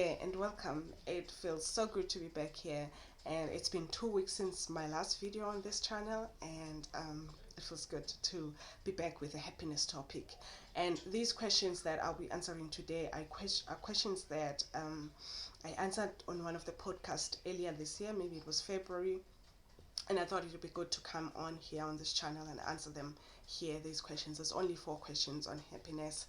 And welcome. It feels so good to be back here, and it's been 2 weeks since my last video on this channel, and it feels good to be back with a happiness topic. And these questions that I'll be answering today are questions that I answered on one of the podcasts earlier this year. Maybe it was February, and I thought it would be good to come on here on this channel and answer them here. These questions, there's only 4 questions on happiness.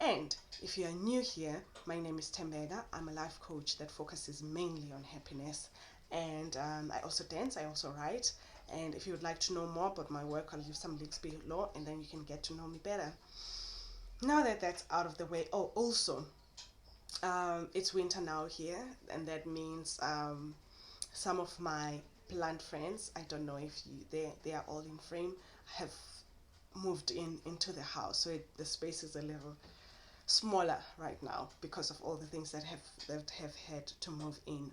And if you are new here, my name is Tembega. I'm a life coach that focuses mainly on happiness. And I also dance, I also write. And if you would like to know more about my work, I'll leave some links below and then you can get to know me better. Now that that's out of the way, also, it's winter now here, and that means some of my plant friends, I don't know if they are all in frame, have moved into the house. So the space is a little smaller right now because of all the things that have had to move in,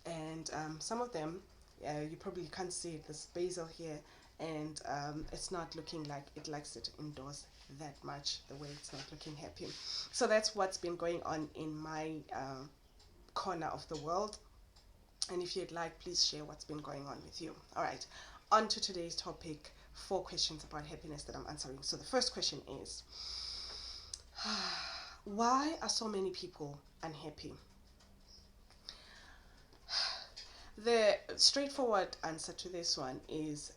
and some of them, you probably can't see it, there's basil here, and it's not looking like it likes it indoors that much, the way it's not looking happy. So that's what's been going on in my corner of the world, and if you'd like, please share what's been going on with you. All right, on to today's topic. 4 questions about happiness that I'm answering. So the first question is, why are so many people unhappy? The straightforward answer to this one is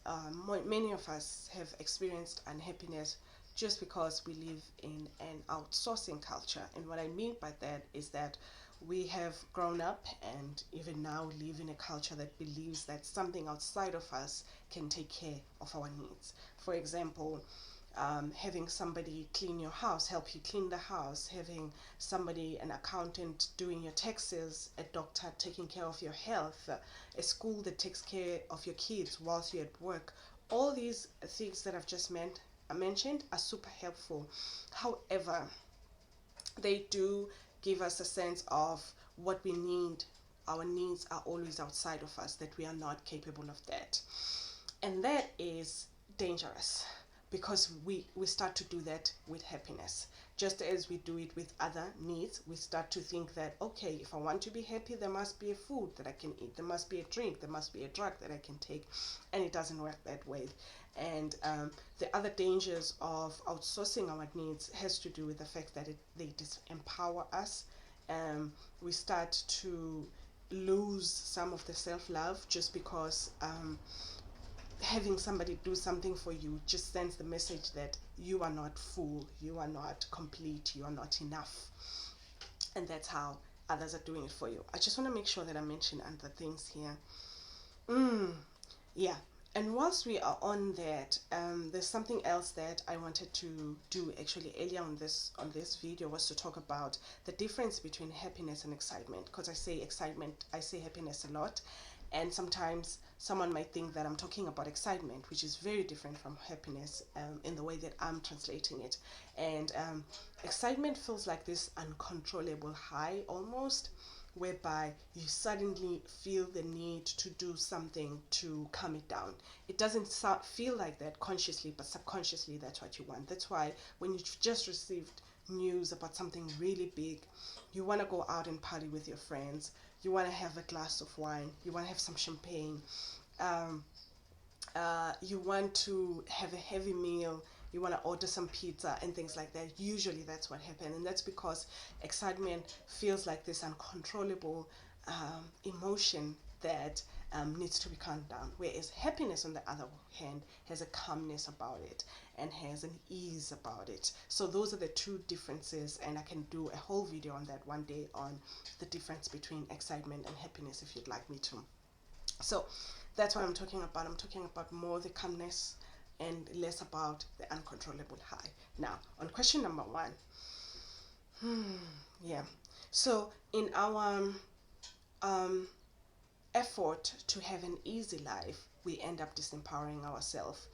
many of us have experienced unhappiness just because we live in an outsourcing culture. And what I mean by that is that we have grown up and even now live in a culture that believes that something outside of us can take care of our needs. For example, having somebody clean your house, help you clean the house, having somebody, an accountant, doing your taxes, a doctor taking care of your health, a school that takes care of your kids whilst you're at work. All these things that I've just mentioned are super helpful. However, they do give us a sense of what we need. Our needs are always outside of us, that we are not capable of that. And that is dangerous, because we start to do that with happiness. Just as we do it with other needs, we start to think that, okay, if I want to be happy, there must be a food that I can eat, there must be a drink, there must be a drug that I can take, and it doesn't work that way. And the other dangers of outsourcing our needs has to do with the fact that they disempower us. We start to lose some of the self-love just because having somebody do something for you just sends the message that you are not full, you are not complete, you are not enough. And that's how others are doing it for you. I just want to make sure that I mention other things here. Yeah. And whilst we are on that, there's something else that I wanted to do actually earlier on this video, was to talk about the difference between happiness and excitement. Because I say happiness a lot, and sometimes someone might think that I'm talking about excitement, which is very different from happiness in the way that I'm translating it. And excitement feels like this uncontrollable high almost, whereby you suddenly feel the need to do something to calm it down. It doesn't feel like that consciously, but subconsciously that's what you want. That's why when you've just received news about something really big, you want to go out and party with your friends, you want to have a glass of wine, you want to have some champagne, you want to have a heavy meal, you want to order some pizza and things like that. Usually that's what happens, and that's because excitement feels like this uncontrollable emotion that needs to be calmed down, whereas happiness, on the other hand, has a calmness about it and has an ease about it. So those are the 2 differences, and I can do a whole video on that one day, on the difference between excitement and happiness, if you'd like me to. So that's what I'm talking about. I'm talking about more the calmness and less about the uncontrollable high. Now, on question number 1, yeah. So in our effort to have an easy life, we end up disempowering ourselves.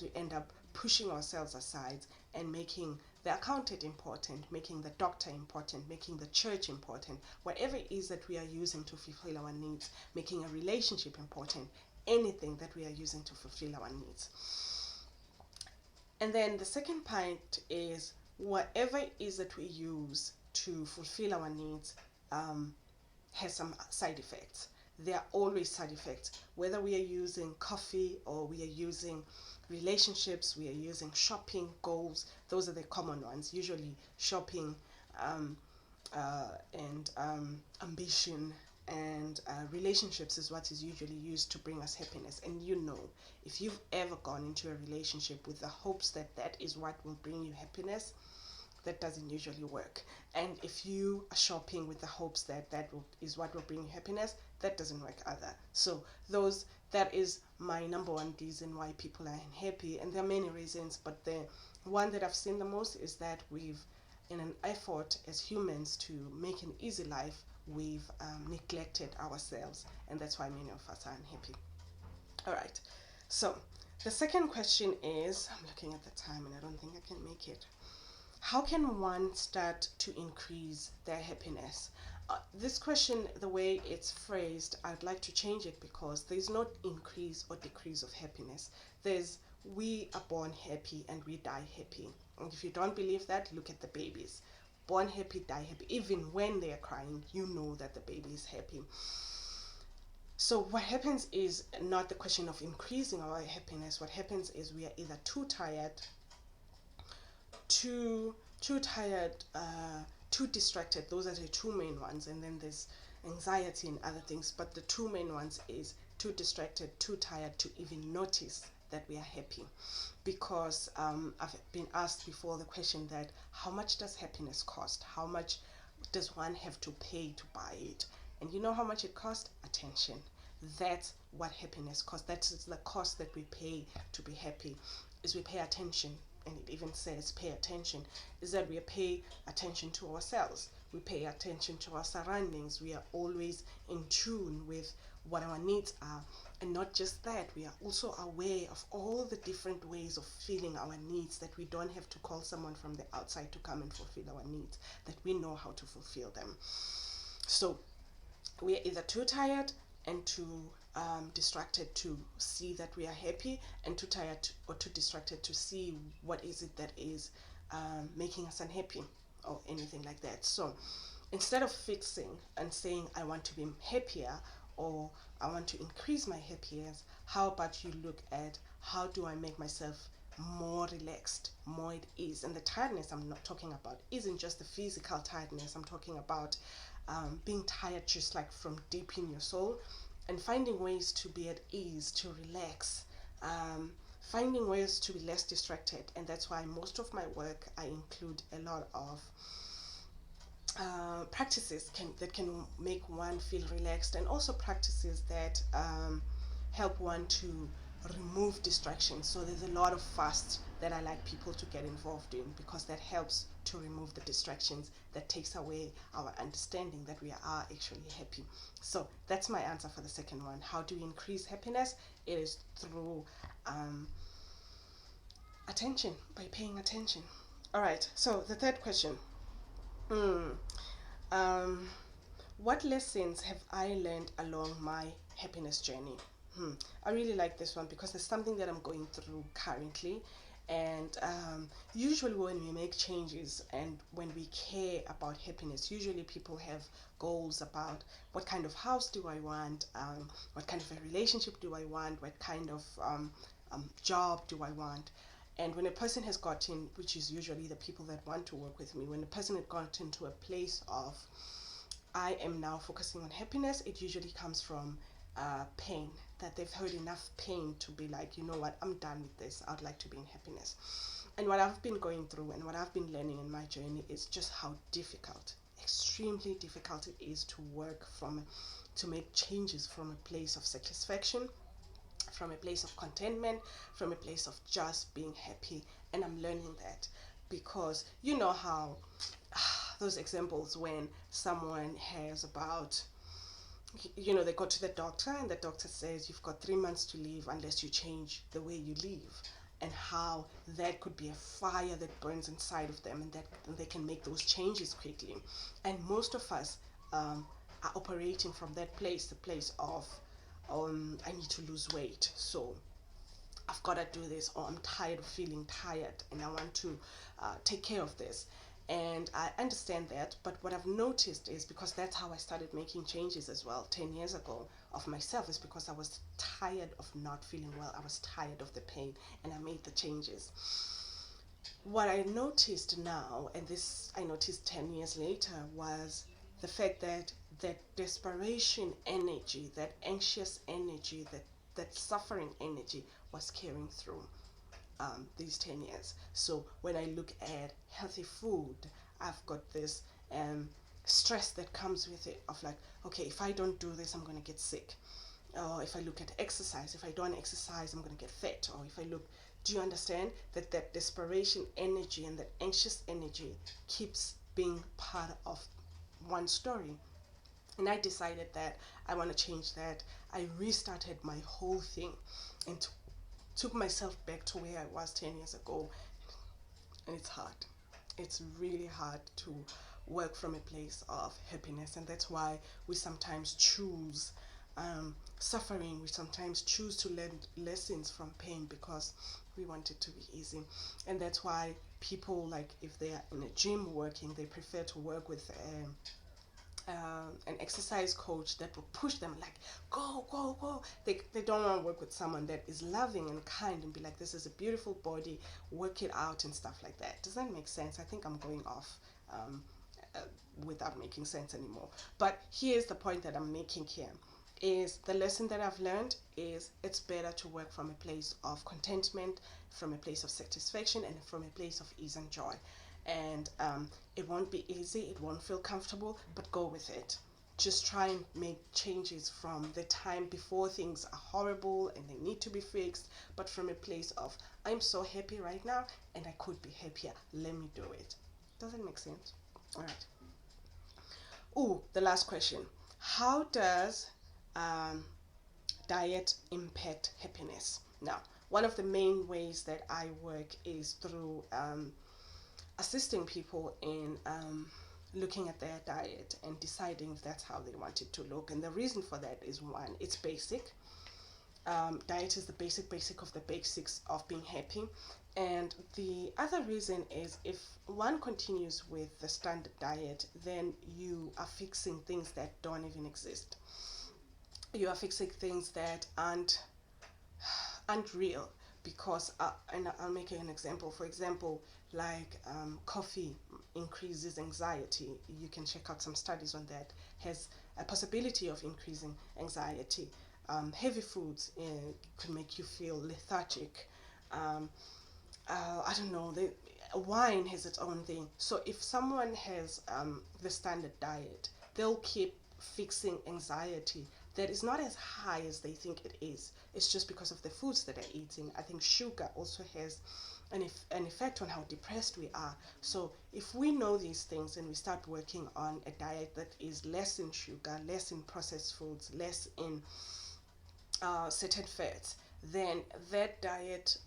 We end up pushing ourselves aside and making the accountant important, making the doctor important, making the church important, whatever it is that we are using to fulfill our needs, making a relationship important, anything that we are using to fulfill our needs. And then the second point is, whatever it is that we use to fulfill our needs has some side effects. There are always side effects, whether we are using coffee or we are using relationships, we are using shopping, goals. Those are the common ones, usually shopping, and ambition, and relationships is what is usually used to bring us happiness. And if you've ever gone into a relationship with the hopes that that is what will bring you happiness, that doesn't usually work. And if you are shopping with the hopes that is what will bring you happiness, that doesn't work either. So that is my number one reason why people are unhappy. And there are many reasons, but the one that I've seen the most is that we've, in an effort as humans to make an easy life, we've neglected ourselves, and that's why many of us are unhappy. All right, so the second question is, I'm looking at the time and I don't think I can make it. How can one start to increase their happiness? This question, the way it's phrased, I'd like to change it, because there's no increase or decrease of happiness. There's, we are born happy and we die happy. And if you don't believe that, look at the babies. Born happy, die happy. Even when they are crying, you know that the baby is happy. So what happens is not the question of increasing our happiness. What happens is we are either too tired, too tired, too distracted. Those are the two main ones. And then there's anxiety and other things, but the two main ones is too distracted, too tired to even notice that we are happy. Because I've been asked before the question that how much does happiness cost? How much does one have to pay to buy it? And you know how much it costs? Attention. That's what happiness costs. That is the cost that we pay to be happy, is we pay attention. And it even says pay attention, is that we pay attention to ourselves. We pay attention to our surroundings. We are always in tune with what our needs are. And not just that, we are also aware of all the different ways of feeling our needs, that we don't have to call someone from the outside to come and fulfill our needs, that we know how to fulfill them. So we are either too tired and too distracted to see that we are happy, and too tired or too distracted to see what is it that is making us unhappy or anything like that. So instead of fixing and saying I want to be happier or I want to increase my happiness, how about you look at how do I make myself more relaxed, more at ease? And the tiredness I'm not talking about isn't just the physical tiredness. I'm talking about being tired just like from deep in your soul, and finding ways to be at ease, to relax, finding ways to be less distracted. And that's why most of my work, I include a lot of practices that can make one feel relaxed, and also practices that help one to remove distractions. So there's a lot of fasts that I like people to get involved in, because that helps to remove the distractions, that takes away our understanding that we are actually happy. So that's my answer for the second one. How do we increase happiness? It is through attention, by paying attention. All right, so the third question. What lessons have I learned along my happiness journey? I really like this one, because it's something that I'm going through currently. And usually when we make changes and when we care about happiness, usually people have goals about what kind of house do I want, what kind of a relationship do I want, what kind of job do I want. And when a person has gotten, which is usually the people that want to work with me, when a person has gotten to a place of I am now focusing on happiness, it usually comes from pain, that they've heard enough pain to be like, you know what, I'm done with this. I'd like to be in happiness. And what I've been going through and what I've been learning in my journey is just how difficult, extremely difficult it is to make changes from a place of satisfaction, from a place of contentment, from a place of just being happy. And I'm learning that, because you know how those examples when someone has about, they go to the doctor and the doctor says you've got 3 months to live unless you change the way you live, and how that could be a fire that burns inside of them, and that they can make those changes quickly. And most of us are operating from that place, the place of I need to lose weight, so I've got to do this, or I'm tired of feeling tired and I want to take care of this. And I understand that, but what I've noticed is, because that's how I started making changes as well 10 years ago of myself, is because I was tired of not feeling well. I was tired of the pain, and I made the changes. What I noticed now, and this I noticed 10 years later, was the fact that that desperation energy, that anxious energy, that suffering energy was carrying through these 10 years. So when I look at healthy food, I've got this stress that comes with it of like, okay, if I don't do this, I'm going to get sick. Or if I look at exercise, if I don't exercise, I'm going to get fat. Or if I look, do you understand that that desperation energy and that anxious energy keeps being part of one story? And I decided that I want to change that. I restarted my whole thing and took myself back to where I was 10 years ago. And it's hard. It's really hard to work from a place of happiness. And that's why we sometimes choose suffering. We sometimes choose to learn lessons from pain because we want it to be easy. And that's why people, like, if they are in a gym working, they prefer to work with an exercise coach that will push them like, go, go, go. They don't want to work with someone that is loving and kind and be like, this is a beautiful body, work it out and stuff like that. Does that make sense? I think I'm going off uh, without making sense anymore. But here's the point that I'm making here, is the lesson that I've learned is it's better to work from a place of contentment, from a place of satisfaction, and from a place of ease and joy. And it won't be easy, it won't feel comfortable, but go with it. Just try and make changes from the time before things are horrible and they need to be fixed, but from a place of, I'm so happy right now and I could be happier, let me do it. Does it make sense? All right. Oh, the last question. How does diet impact happiness? Now, one of the main ways that I work is through assisting people in looking at their diet and deciding if that's how they want it to look. And the reason for that is, one, it's basic. Diet is the basic of the basics of being happy. And the other reason is, if one continues with the standard diet, then you are fixing things that don't even exist. You are fixing things that aren't real, because and I'll make an example. For example, like coffee increases anxiety. You can check out some studies on that. Has a possibility of increasing anxiety. Heavy foods could make you feel lethargic. I don't know. Wine has its own thing. So if someone has the standard diet, they'll keep fixing anxiety that is not as high as they think it is. It's just because of the foods that they're eating. I think sugar also has an effect on how depressed we are. So if we know these things and we start working on a diet that is less in sugar, less in processed foods, less in certain fats, then that diet,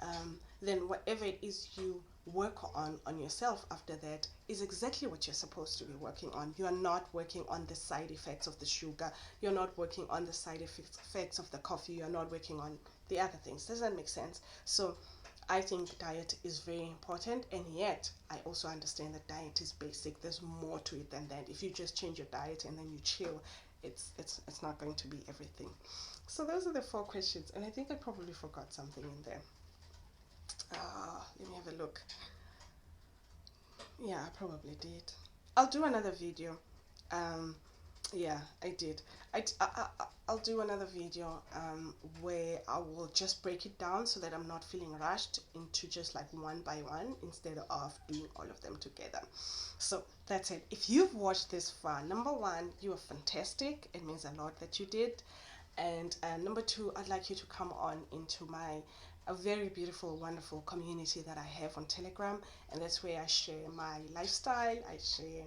then whatever it is you work on yourself after that is exactly what you're supposed to be working on. You are not working on the side effects of the sugar. You're not working on the side effects of the coffee. You're not working on the other things. Does that make sense? So I think diet is very important, and yet I also understand that diet is basic. There's more to it than that. If you just change your diet and then you chill, it's not going to be everything. So those are the 4 questions, and I think I probably forgot something in there. Let me have a look. Yeah, I probably did. I'll do another video. Yeah, I did. I'll do another video where I will just break it down so that I'm not feeling rushed into just like one by one instead of doing all of them together. So that's it. If you've watched this far, number 1, you are fantastic. It means a lot that you did. And number 2, I'd like you to come on into a very beautiful, wonderful community that I have on Telegram, and that's where I share my lifestyle. I share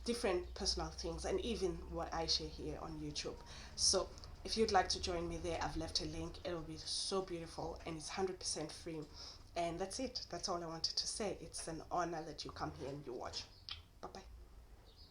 different personal things, and even what I share here on YouTube. So if you'd like to join me there, I've left a link. It'll be so beautiful, and it's 100% free. And that's it. That's all I wanted to say. It's an honor that you come here and you watch. Bye bye.